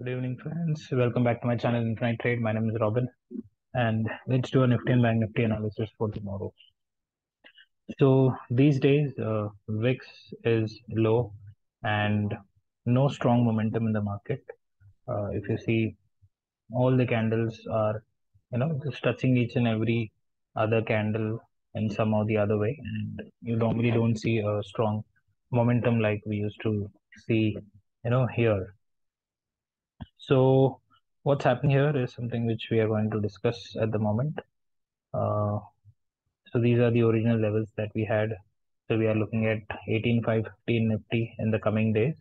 Good evening, friends. Welcome back to my channel, Intraday Trade. My name is Robin, and let's do a Nifty and Bank Nifty analysis for tomorrow. So these days, VIX is low and no strong momentum in the market. If you see, all the candles are, just touching each and every other candle in some or the other way, and you normally don't see a strong momentum like we used to see, here. So what's happening here is something which we are going to discuss at the moment. Uh, so these are the original levels that we had. So we are looking at 18,550 Nifty in the coming days.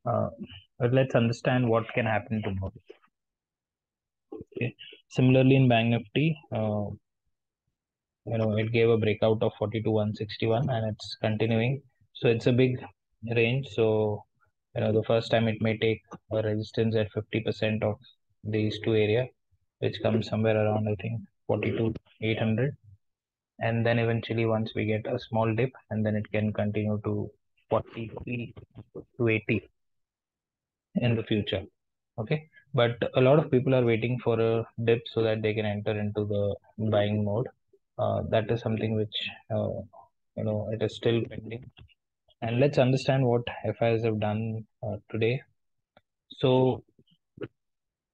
But let's understand what can happen tomorrow. Okay. Similarly, in Bank Nifty, it gave a breakout of 42,161 and it's continuing. So it's a big range. So the first time it may take a resistance at 50% of these two area, which comes somewhere around, I think, 42,800. And then eventually once we get a small dip, and then it can continue to 43 to 80 in the future. Okay. But a lot of people are waiting for a dip so that they can enter into the buying mode. That is something which, it is still pending. And let's understand what FIs have done today. So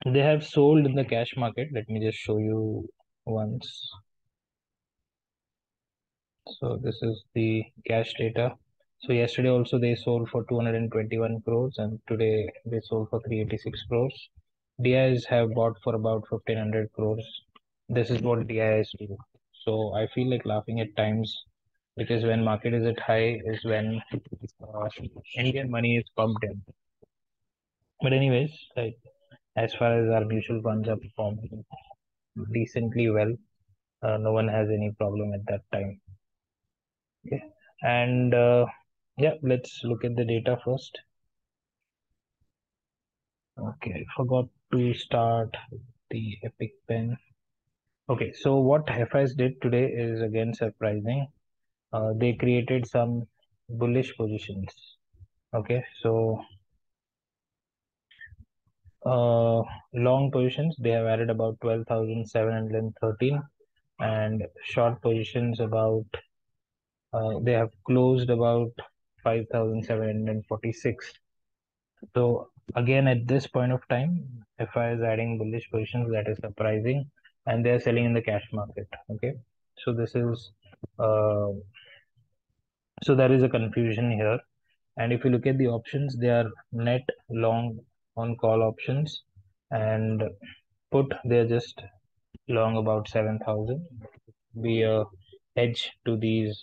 they have sold in the cash market. Let me just show you once. So this is the cash data. So yesterday also they sold for 221 crores and today they sold for 386 crores. DIs have bought for about 1500 crores. This is what DIs do. So I feel like laughing at times because when market is at high is when Indian money is pumped in. But anyways, like as far as our mutual funds are performing decently well, no one has any problem at that time. Okay, and yeah, let's look at the data first. Okay, I forgot to start the epic pen. Okay, so what FIs did today is again surprising. They created some bullish positions. Okay, so long positions they have added about 12,713 and short positions about they have closed about 5,746. So again, at this point of time, FI is adding bullish positions, that is surprising, and they are selling in the cash market. Okay, so this is uh, so there is a confusion here. And if you look at the options, they are net long on call options, and put they are just long about 7,000. Be a edge to these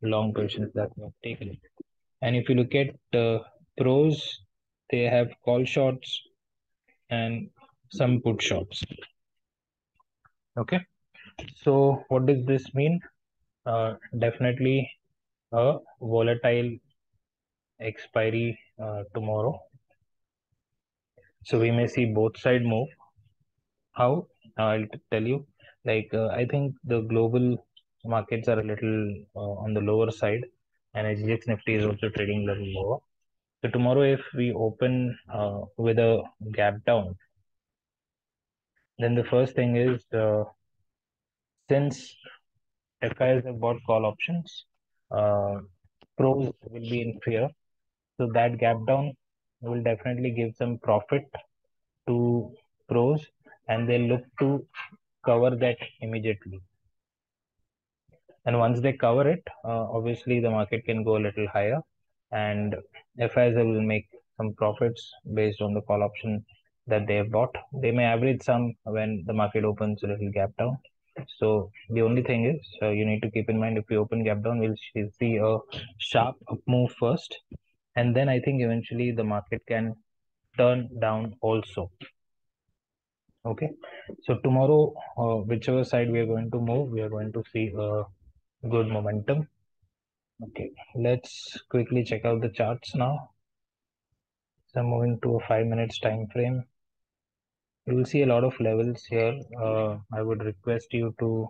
long positions that we have taken. And if you look at pros, they have call shorts and some put shorts. Okay, so what does this mean? Definitely a volatile expiry tomorrow. So we may see both side move. How? I'll tell you. Like I think the global markets are a little on the lower side, and SGX Nifty is also trading a little lower. So tomorrow, if we open with a gap down, then the first thing is since FIs have bought call options, pros will be in fear. So that gap down will definitely give some profit to pros, and they look to cover that immediately. And once they cover it, obviously the market can go a little higher, and FIs will make some profits based on the call option that they have bought. They may average some when the market opens a little gap down. So the only thing is you need to keep in mind if we open gap down, we'll see a sharp up move first, and then I think eventually the market can turn down also. Okay, so tomorrow, whichever side we are going to move, we are going to see a good momentum. Okay, let's quickly check out the charts now. So moving to a 5 minutes time frame. You will see a lot of levels here. I would request you to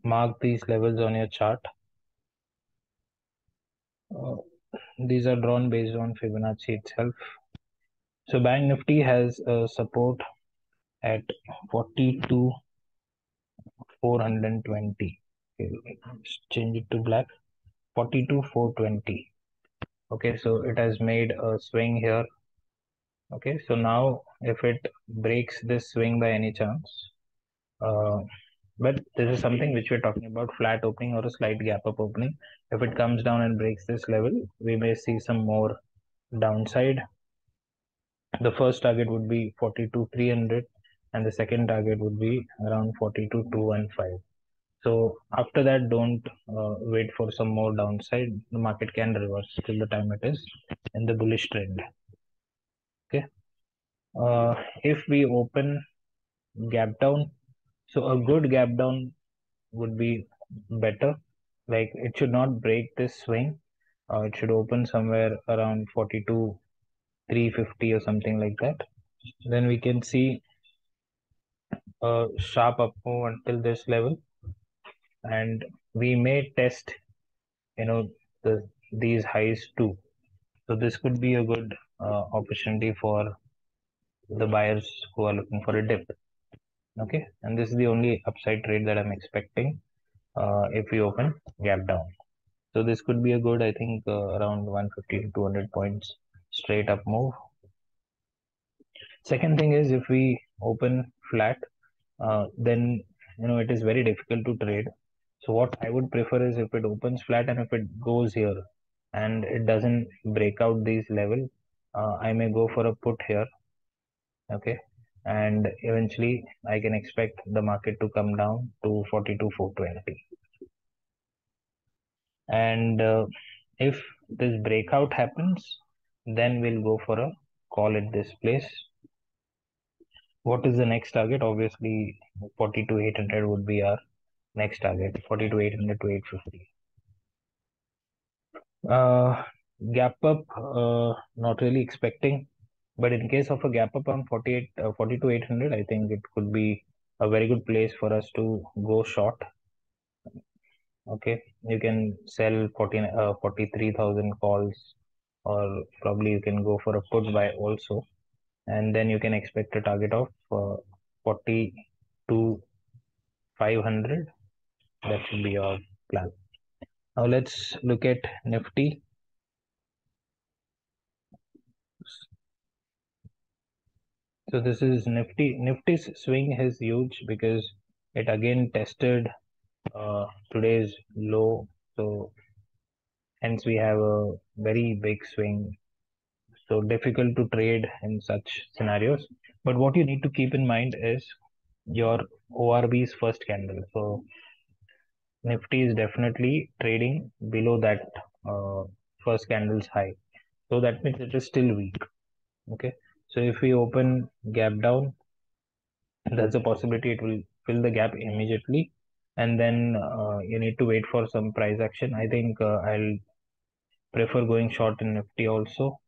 mark these levels on your chart. These are drawn based on Fibonacci itself. So Bank Nifty has a support at 42,420. Okay, let's change it to black. 42,420. Okay, so it has made a swing here. Okay, so now if it breaks this swing by any chance, uh, but this is something which we're talking about, flat opening or a slight gap up opening. If it comes down and breaks this level, we may see some more downside. The first target would be 42,300 and the second target would be around 42,215. So after that, don't wait for some more downside. The market can reverse till the time it is in the bullish trend. Okay. If we open gap down, so a good gap down would be better. Like it should not break this swing. It should open somewhere around 42,350 or something like that. Then we can see a sharp up move until this level, and we may test, these highs too. So this could be a good opportunity for the buyers who are looking for a dip. Okay, and this is the only upside trade that I'm expecting if we open gap down. So this could be a good, I think, around 150 to 200 points straight up move. Second thing is, if we open flat, then it is very difficult to trade. So what I would prefer is if it opens flat and if it goes here and it doesn't break out these level, I may go for a put here. Okay, and eventually I can expect the market to come down to 42,420. And if this breakout happens, then we'll go for a call at this place. What is the next target? Obviously 42,800 would be our next target, 42,800 to 850. Gap up, not really expecting, but in case of a gap up on 42,800, I think it could be a very good place for us to go short. Okay, you can sell 43,000 calls, or probably you can go for a put buy also, and then you can expect a target of 42,500. That should be your plan. Now let's look at Nifty. So this is Nifty. Nifty's swing is huge because it again tested today's low. So hence we have a very big swing. So difficult to trade in such scenarios. But what you need to keep in mind is your ORB's first candle. So Nifty is definitely trading below that uh, first candle's high. So that means it is still weak. Okay. So if we open gap down, that's a possibility it will fill the gap immediately, and then you need to wait for some price action. I think I'll prefer going short in Nifty also,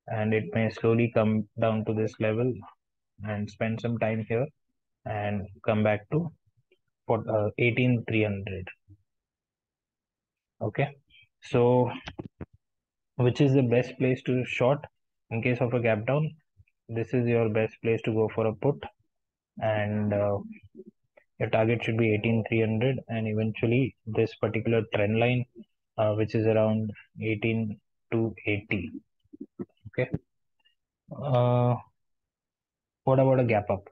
and it may slowly come down to this level and spend some time here and come back to 18,300. Okay, so which is the best place to short in case of a gap down? This is your best place to go for a put, and your target should be 18,300, and eventually this particular trend line, which is around 18 to 80. Okay. What about a gap up?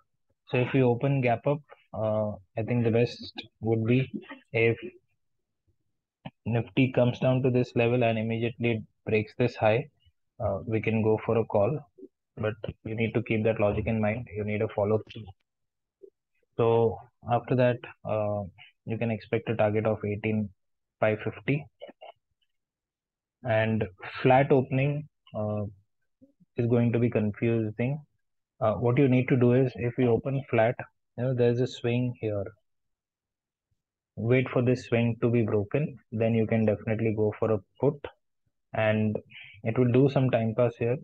So if we open gap up, I think the best would be if Nifty comes down to this level and immediately breaks this high, we can go for a call. But you need to keep that logic in mind. You need a follow through. So after that, you can expect a target of 18,550, and flat opening is going to be confusing. What you need to do is, if you open flat, there's a swing here. Wait for this swing to be broken, then you can definitely go for a put, and it will do some time pass here.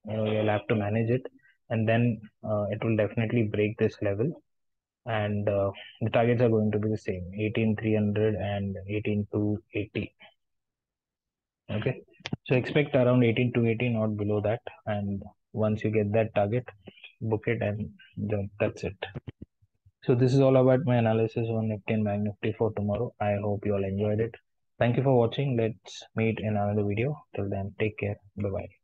You'll have to manage it, and then it will definitely break this level, and the targets are going to be the same, 18,300 and 18,280. Okay, So expect around 18 to 80, not below that. And once you get that target, book it, and that's it. So this is all about my analysis on Nifty and Bank Nifty for tomorrow. I hope you all enjoyed it. Thank you for watching. Let's meet in another video. Till then, take care. Bye bye.